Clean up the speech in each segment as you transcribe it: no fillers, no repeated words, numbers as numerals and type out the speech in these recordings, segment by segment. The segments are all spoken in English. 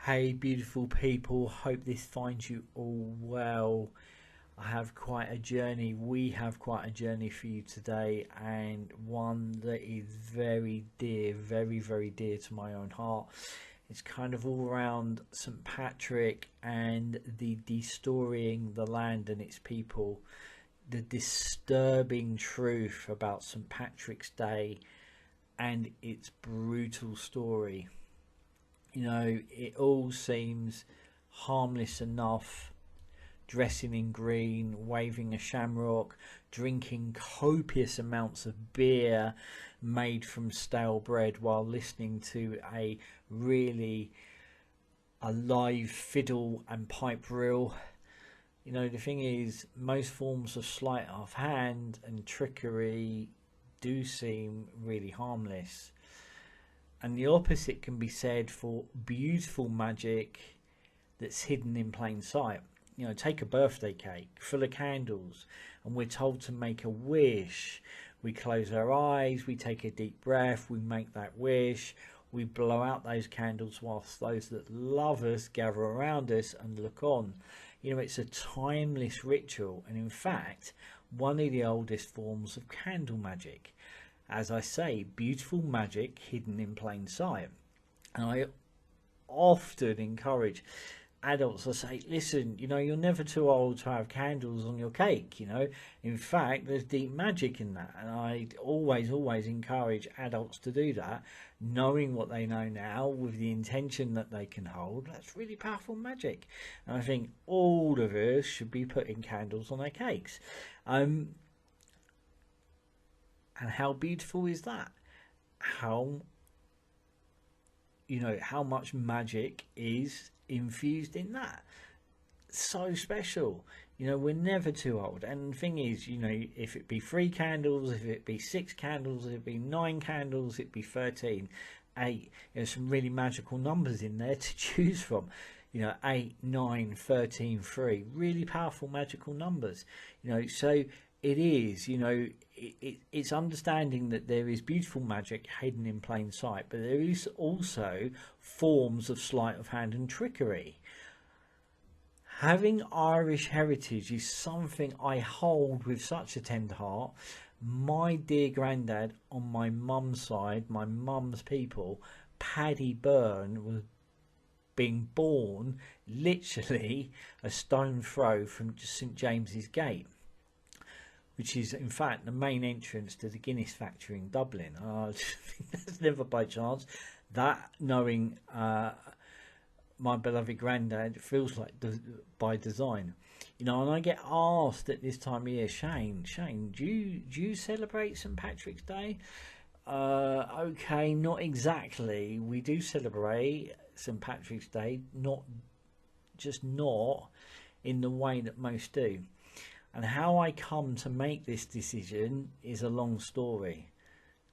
Hey, beautiful people, hope this finds you all well. I have quite a journey, we have quite a journey for you today, and one that is very dear, very dear to my own heart. It's kind of all around St. Patrick and the destorying the land and its people, the disturbing truth about St. Patrick's Day and its brutal story. It all seems harmless enough, dressing in green, waving a shamrock, drinking copious amounts of beer made from stale bread while listening to a really alive fiddle and pipe reel. The thing is, most forms of sleight of hand and trickery do seem really harmless. And the opposite can be said for beautiful magic that's hidden in plain sight. Take a birthday cake full of candles and we're told to make a wish. We close our eyes, we take a deep breath, we make that wish, we blow out those candles whilst those that love us gather around us and look on. It's a timeless ritual, and in fact, one of the oldest forms of candle magic. As I say, beautiful magic hidden in plain sight. And I often encourage adults to say, listen, you're never too old to have candles on your cake. In fact, there's deep magic in that. And I always encourage adults to do that, knowing what they know now with the intention that they can hold. That's really powerful magic. And I think all of us should be putting candles on their cakes. And how beautiful is that? How much magic is infused in that? So special. We're never too old. And the thing is, if it be 3 candles, if it be 6 candles, if it be 9 candles, it be 13, 8, there's some really magical numbers in there to choose from. 8, 9, 13, 3, really powerful magical numbers. So it is, it's understanding that there is beautiful magic hidden in plain sight, but there is also forms of sleight of hand and trickery. Having Irish heritage is something I hold with such a tender heart. My dear granddad on my mum's side, my mum's people, Paddy Byrne, was being born literally a stone throw from St James's Gate, which is in fact the main entrance to the Guinness factory in Dublin. That's never by chance. That, knowing my beloved granddad, feels like by design. And I get asked at this time of year, Shane, do you celebrate St Patrick's Day? Okay, not exactly. We do celebrate St Patrick's Day, not in the way that most do. And how I come to make this decision is a long story,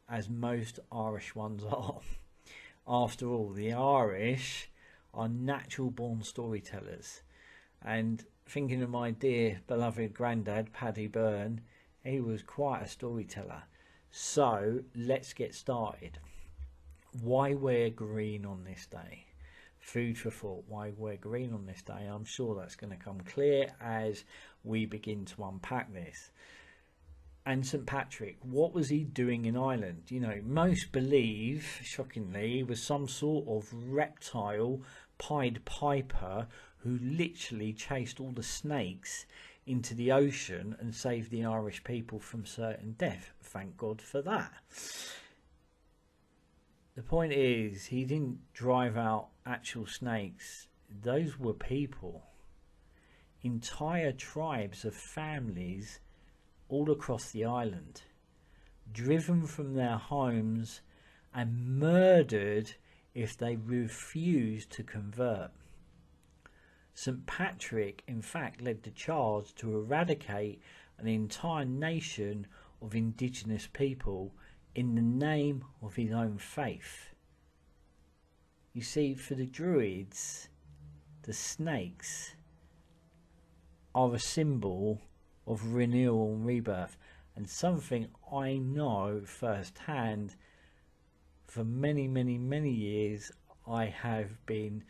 as most Irish ones are. After all, the Irish are natural born storytellers. And thinking of my dear beloved granddad, Paddy Byrne, he was quite a storyteller. So let's get started. Why wear green on this day? Food for thought. Why wear green on this day? I'm sure that's going to come clear as we begin to unpack this. And St Patrick, what was he doing in Ireland? Most believe, shockingly, he was some sort of reptile Pied Piper who literally chased all the snakes into the ocean and saved the Irish people from certain death. Thank God for that. The point is, he didn't drive out actual snakes. Those were people. Entire tribes of families all across the island, driven from their homes and murdered if they refused to convert. St Patrick, in fact, led the charge to eradicate an entire nation of indigenous people in the name of his own faith. You see, for the Druids, the snakes are a symbol of renewal and rebirth, and something I know firsthand. For many years I have been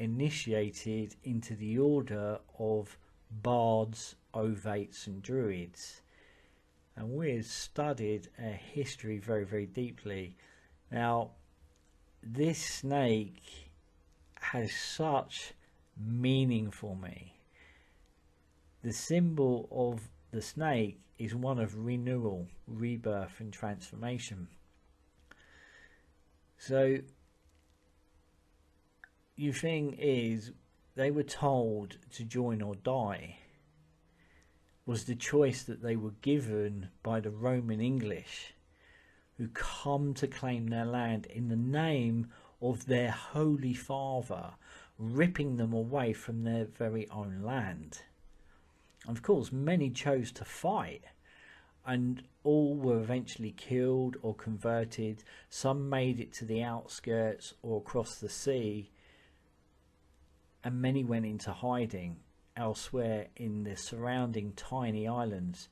initiated into the order of bards, ovates and druids, and we've studied a history very, very deeply. Now, this snake has such meaning for me. The symbol of the snake is one of renewal, rebirth and transformation. So your thing is, they were told to join or die was the choice that they were given by the Roman English, who come to claim their land in the name of their Holy Father, ripping them away from their very own land. And of course, many chose to fight, and all were eventually killed or converted. Some made it to the outskirts or across the sea, and many went into hiding elsewhere in the surrounding tiny islands.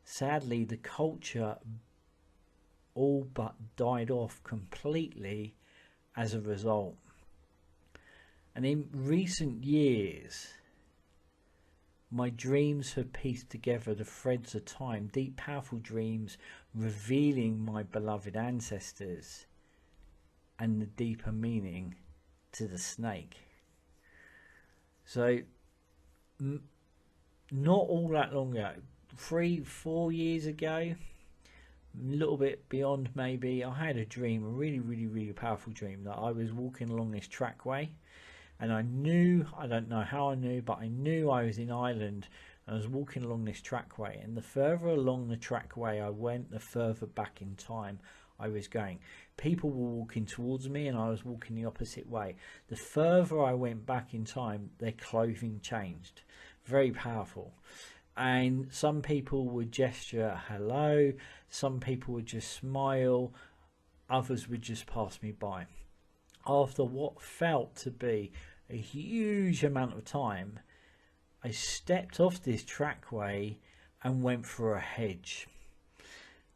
Sadly, the culture all but died off completely as a result. And in recent years, my dreams have pieced together the threads of time, deep, powerful dreams revealing my beloved ancestors and the deeper meaning to the snake. So, not all that long ago, 3-4 years ago, a little bit beyond maybe, I had a dream, a really powerful dream, that I was walking along this trackway. And I knew, I don't know how I knew, but I knew I was in Ireland and I was walking along this trackway. And the further along the trackway I went, the further back in time I was going. People were walking towards me and I was walking the opposite way. The further I went back in time, their clothing changed. Very powerful. And some people would gesture hello, some people would just smile, others would just pass me by. After what felt to be a huge amount of time, I stepped off this trackway and went for a hedge.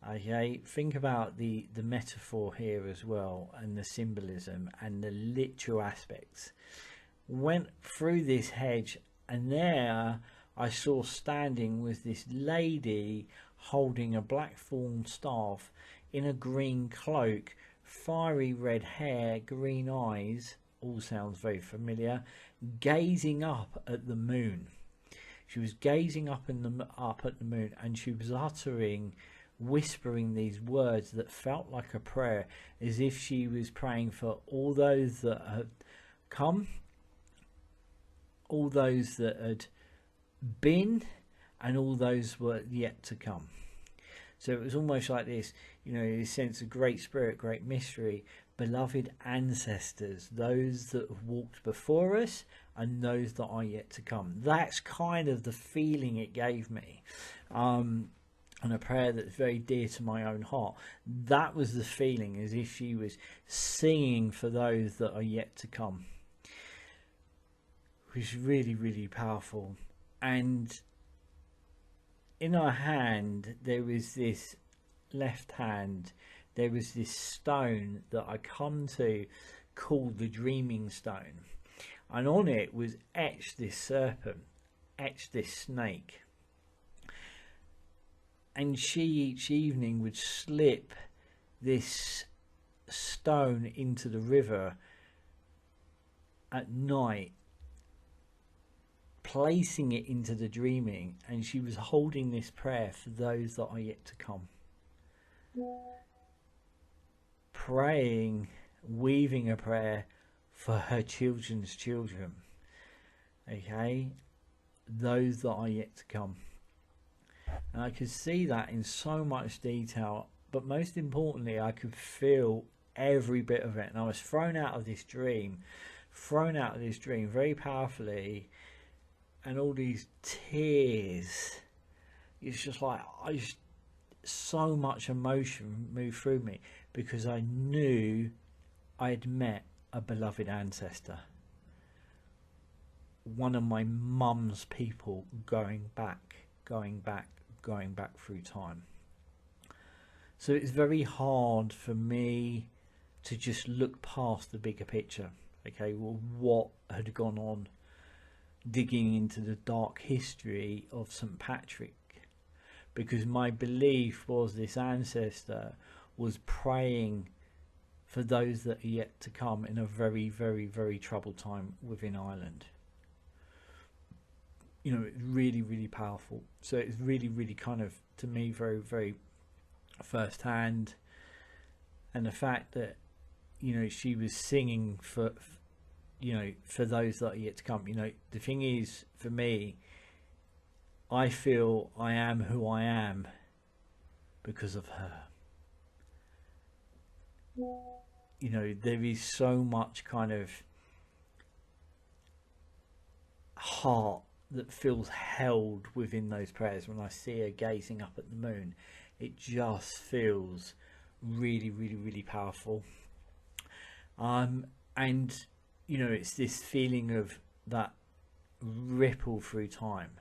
Okay, think about the metaphor here as well, and the symbolism and the literal aspects. Went through this hedge, and there I saw standing was this lady holding a blackthorn staff in a green cloak, fiery red hair, green eyes, all sounds very familiar, gazing up at the moon. She was gazing up at the moon, and she was whispering these words that felt like a prayer, as if she was praying for all those that had come, all those that had been, and all those were yet to come. So it was almost like this, you know, this sense of great spirit, great mystery, beloved ancestors, those that have walked before us and those that are yet to come. That's kind of the feeling it gave me. And a prayer that's very dear to my own heart. That was the feeling, as if she was singing for those that are yet to come. Which is really powerful. And in her hand, there was this left hand, there was this stone that I come to call the dreaming stone. And on it was etched this serpent, etched this snake. And she each evening would slip this stone into the river at night, placing it into the dreaming, and she was holding this prayer for those that are yet to come. Praying, weaving a prayer for her children's children. Okay? Those that are yet to come. And I could see that in so much detail, but most importantly, I could feel every bit of it. And I was thrown out of this dream very powerfully, and all these tears, it's just like, so much emotion moved through me, because I knew I had met a beloved ancestor, one of my mum's people, going back through time. So it's very hard for me to just look past the bigger picture. Okay, well, what had gone on, digging into the dark history of St. Patrick, because my belief was this ancestor was praying for those that are yet to come in a very, very, very troubled time within Ireland. You know, it's really, really powerful. So it's really, really kind of, to me, very, very first hand. And the fact that, you know, she was singing for, you know, for those that are yet to come. You know, the thing is, for me, I feel I am who I am because of her. You know, there is so much kind of heart that feels held within those prayers. When I see her gazing up at the moon, it just feels really, really, really powerful. And you know, it's this feeling of that ripple through time.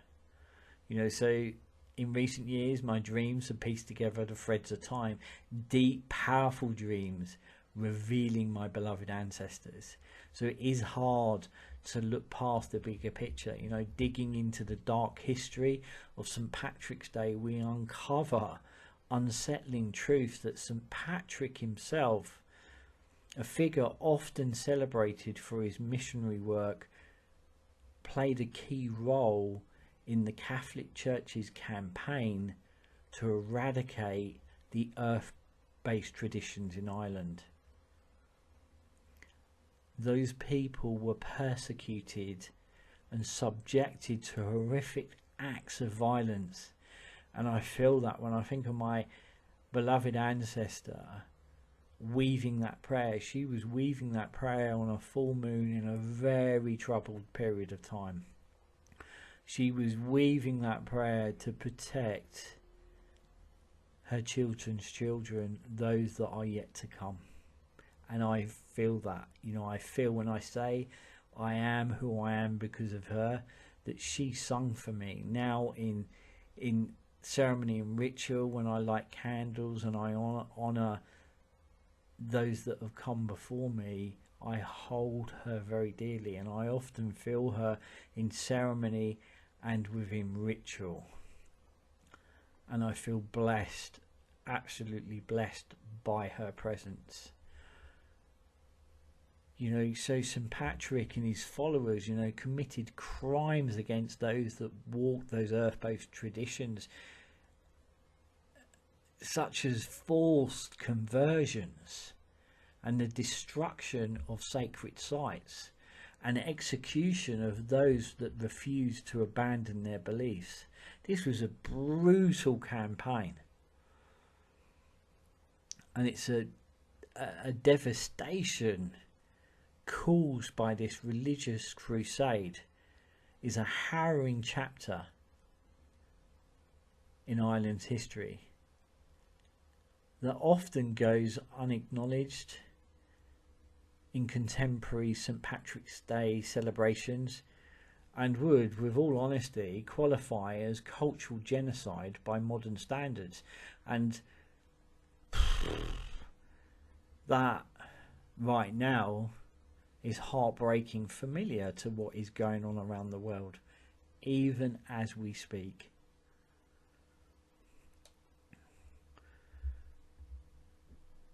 You know, so in recent years, my dreams have pieced together the threads of time, deep, powerful dreams revealing my beloved ancestors. So it is hard to look past the bigger picture. You know, digging into the dark history of St. Patrick's Day, we uncover unsettling truths that St. Patrick himself, a figure often celebrated for his missionary work, played a key role in the Catholic Church's campaign to eradicate the earth-based traditions in Ireland. Those people were persecuted and subjected to horrific acts of violence. And I feel that when I think of my beloved ancestor weaving that prayer, she was weaving that prayer on a full moon in a very troubled period of time. She was weaving that prayer to protect her children's children, those that are yet to come. And I feel that, you know, I feel when I say I am who I am because of her, that she sung for me. Now in ceremony and ritual, when I light candles and I honor those that have come before me, I hold her very dearly, and I often feel her in ceremony and within ritual. And I feel blessed, absolutely blessed by her presence. You know, so St. Patrick and his followers, you know, committed crimes against those that walked those earth-based traditions, such as forced conversions and the destruction of sacred sites and execution of those that refused to abandon their beliefs. This was a brutal campaign, and it's a devastation caused by this religious crusade is a harrowing chapter in Ireland's history that often goes unacknowledged in contemporary St. Patrick's Day celebrations, and would, with all honesty, qualify as cultural genocide by modern standards. And that right now is heartbreaking familiar to what is going on around the world, even as we speak.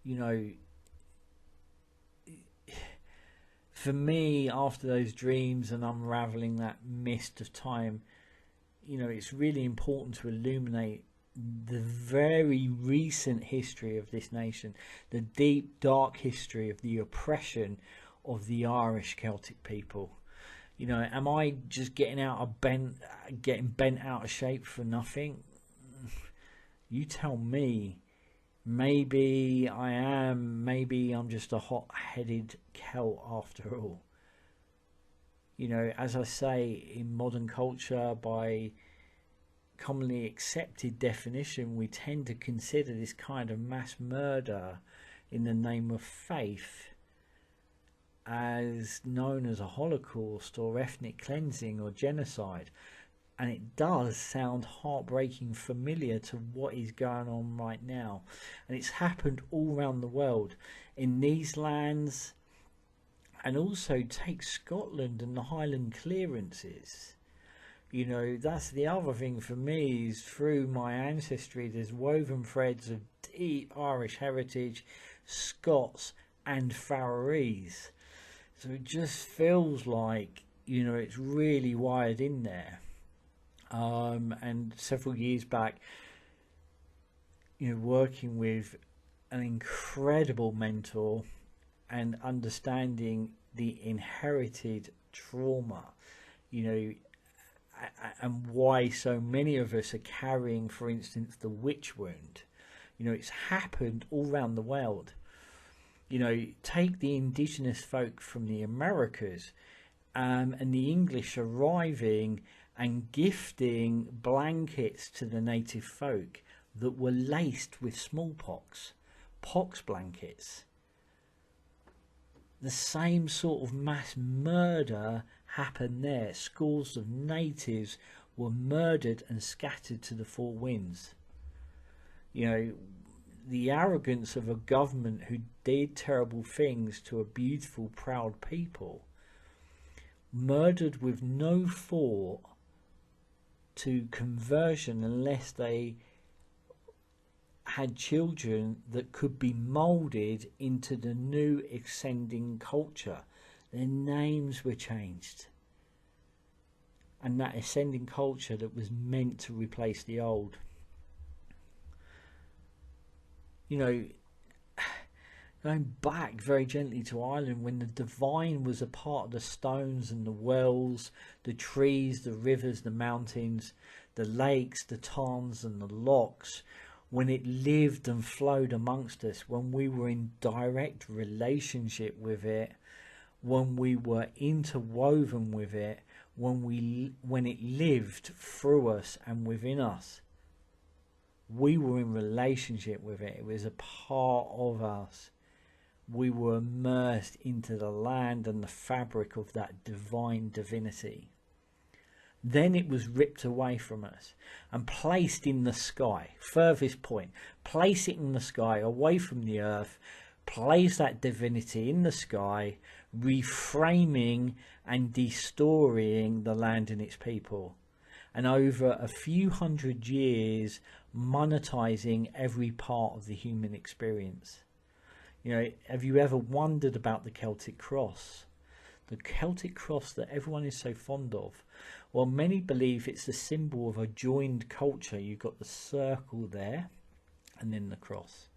You know, for me, after those dreams and unraveling that mist of time, you know, it's really important to illuminate the very recent history of this nation, the deep, dark history of the oppression of the Irish Celtic people. You know, am I just getting bent out of shape for nothing? You tell me. Maybe I am, maybe I'm just a hot-headed Celt after all. You know, as I say, in modern culture, by commonly accepted definition, we tend to consider this kind of mass murder in the name of faith as known as a Holocaust or ethnic cleansing or genocide. And it does sound heartbreaking familiar to what is going on right now. And it's happened all around the world. In these lands and also take Scotland and the Highland clearances. You know, that's the other thing for me, is through my ancestry there's woven threads of deep Irish heritage, Scots and Faroese. So it just feels like, you know, it's really wired in there. And several years back, you know, working with an incredible mentor and understanding the inherited trauma, you know, and why so many of us are carrying, for instance, the witch wound. You know, it's happened all around the world. You know, take the indigenous folk from the Americas, and the English arriving and gifting blankets to the native folk that were laced with smallpox, pox blankets. The same sort of mass murder happened there. Scores of natives were murdered and scattered to the four winds. You know, the arrogance of a government who did terrible things to a beautiful, proud people, murdered with no thought to conversion unless they had children that could be moulded into the new ascending culture. Their names were changed, and that ascending culture that was meant to replace the old. You know, going back very gently to Ireland, when the divine was a part of the stones and the wells, the trees, the rivers, the mountains, the lakes, the tarns and the lochs, when it lived and flowed amongst us, when we were in direct relationship with it, when we were interwoven with it, when it lived through us and within us, we were in relationship with it. It was a part of us. We were immersed into the land and the fabric of that divine divinity. Then it was ripped away from us and placed in the sky. Furthest point, place it in the sky, away from the earth, place that divinity in the sky, reframing and destroying the land and its people. And over a few hundred years, monetizing every part of the human experience. You know, have you ever wondered about the Celtic cross? The Celtic cross that everyone is so fond of. Well, many believe it's the symbol of a joined culture. You've got the circle there, and then the cross.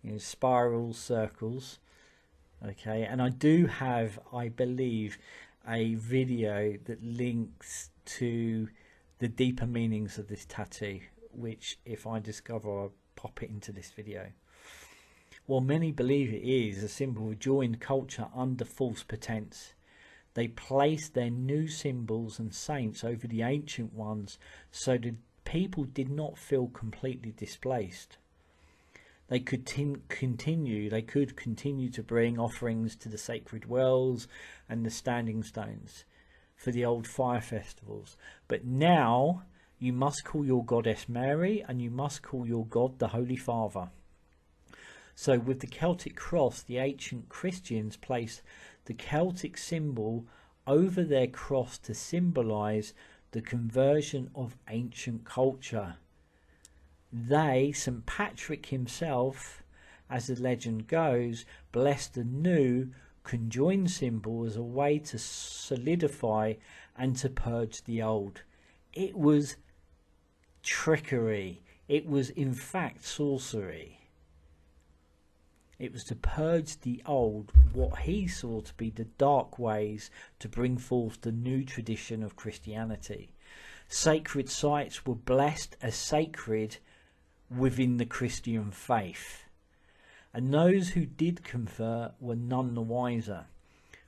You know, spirals, circles. Okay, and I do have, I believe, a video that links to the deeper meanings of this tattoo, which, if I discover, I'll pop it into this video. Well, many believe it is a symbol of joined culture under false pretense. They placed their new symbols and saints over the ancient ones so that people did not feel completely displaced. They could continue to bring offerings to the sacred wells and the standing stones for the old fire festivals. But now you must call your goddess Mary, and you must call your God the Holy Father. So with the Celtic cross, the ancient Christians placed the Celtic symbol over their cross to symbolize the conversion of ancient culture. They, St. Patrick himself, as the legend goes, blessed the new conjoined symbol as a way to solidify and to purge the old. It was trickery. It was in fact sorcery. It was to purge the old, what he saw to be the dark ways, to bring forth the new tradition of Christianity. Sacred sites were blessed as sacred within the Christian faith, and those who did convert were none the wiser.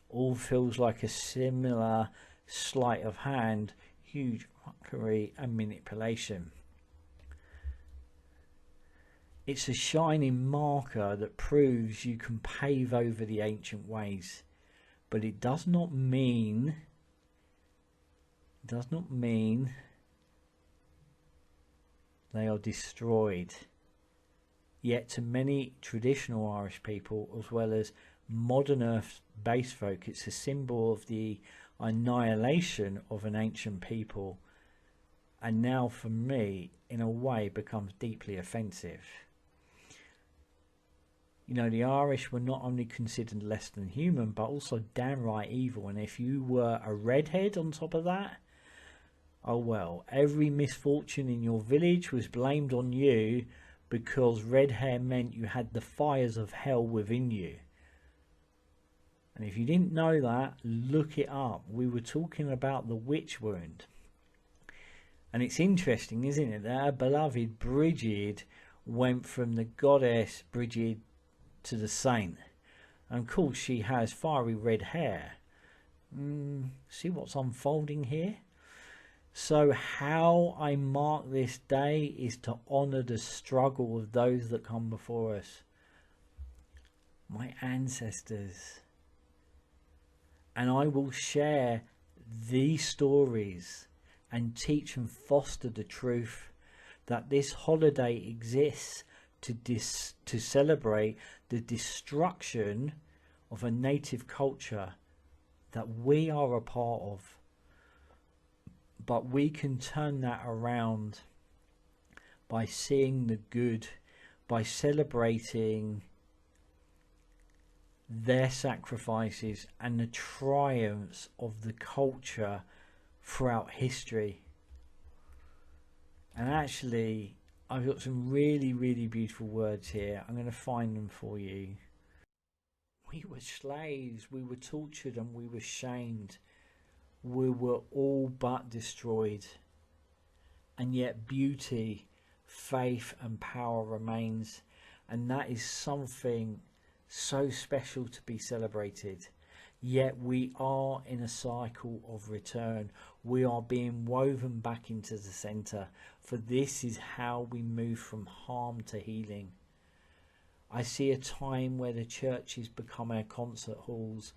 All feels like a similar sleight of hand, huge trickery and manipulation. It's a shining marker that proves you can pave over the ancient ways, but it does not mean they are destroyed. Yet to many traditional Irish people, as well as modern earth base folk. It's a symbol of the annihilation of an ancient people, and now for me in a way becomes deeply offensive. You know, the Irish were not only considered less than human, but also downright evil. And if you were a redhead on top of that, oh well, every misfortune in your village was blamed on you, because red hair meant you had the fires of hell within you. And if you didn't know that, look it up. We were talking about the witch wound. And it's interesting, isn't it, that our beloved Bridget went from the goddess Bridget to the saint. And of course she has fiery red hair. See what's unfolding here? So how I mark this day is to honour the struggle of those that come before us, my ancestors. And I will share these stories and teach and foster the truth that this holiday exists to celebrate the destruction of a native culture that we are a part of. But we can turn that around by seeing the good, by celebrating their sacrifices and the triumphs of the culture throughout history. And actually, I've got some really, really beautiful words here. I'm going to find them for you. We were slaves, we were tortured, and we were shamed. We were all but destroyed. And yet beauty, faith and power remains. And that is something so special to be celebrated. Yet we are in a cycle of return. We are being woven back into the centre, for this is how we move from harm to healing. I see a time where the churches become our concert halls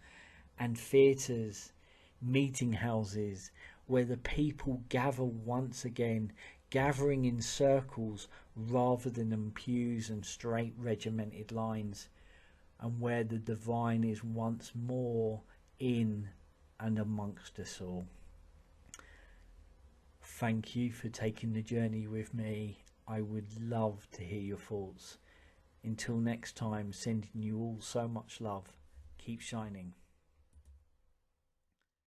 and theatres, meeting houses, where the people gather once again, gathering in circles rather than in pews and straight regimented lines, and where the divine is once more in and amongst us all. Thank you for taking the journey with me. I would love to hear your thoughts. Until next time, sending you all so much love. Keep shining.